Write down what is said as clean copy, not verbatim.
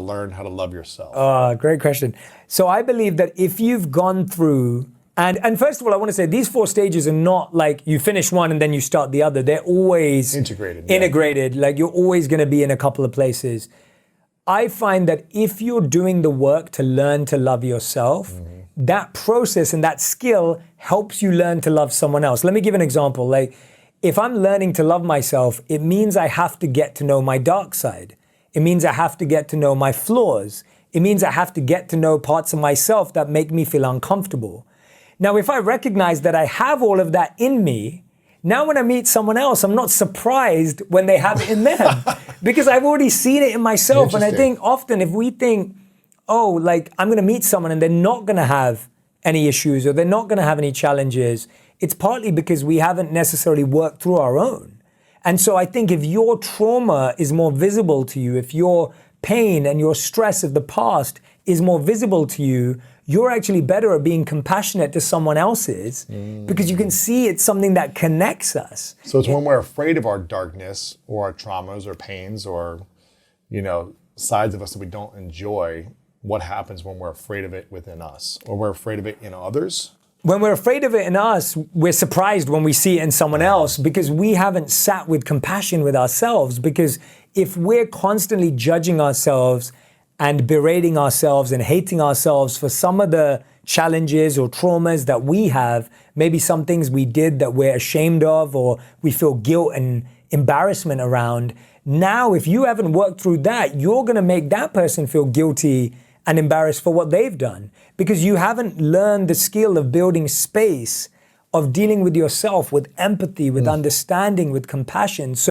learn how to love yourself? Great question. So I believe that if you've gone through, and first of all, I want to say these 4 stages are not like you finish one and then you start the other. They're always integrated. Like you're always going to be in a couple of places. I find that if you're doing the work to learn to love yourself, that process and that skill helps you learn to love someone else. Let me give an example. Like if I'm learning to love myself, it means I have to get to know my dark side. It means I have to get to know my flaws. It means I have to get to know parts of myself that make me feel uncomfortable. Now, if I recognize that I have all of that in me, now when I meet someone else, I'm not surprised when they have it in them because I've already seen it in myself. And I think often if we think, oh, like I'm going to meet someone and they're not going to have any issues or they're not going to have any challenges, it's partly because we haven't necessarily worked through our own. And so I think if your trauma is more visible to you, if your pain and your stress of the past is more visible to you, you're actually better at being compassionate to someone else's because you can see it's something that connects us. So it's when we're afraid of our darkness or our traumas or pains or, sides of us that we don't enjoy, what happens when we're afraid of it within us or we're afraid of it in others? When we're afraid of it in us, we're surprised when we see it in someone else because we haven't sat with compassion with ourselves. Because if we're constantly judging ourselves and berating ourselves and hating ourselves for some of the challenges or traumas that we have, maybe some things we did that we're ashamed of or we feel guilt and embarrassment around, now if you haven't worked through that, you're going to make that person feel guilty and embarrassed for what they've done because you haven't learned the skill of building space, of dealing with yourself, with empathy, with understanding, with compassion. So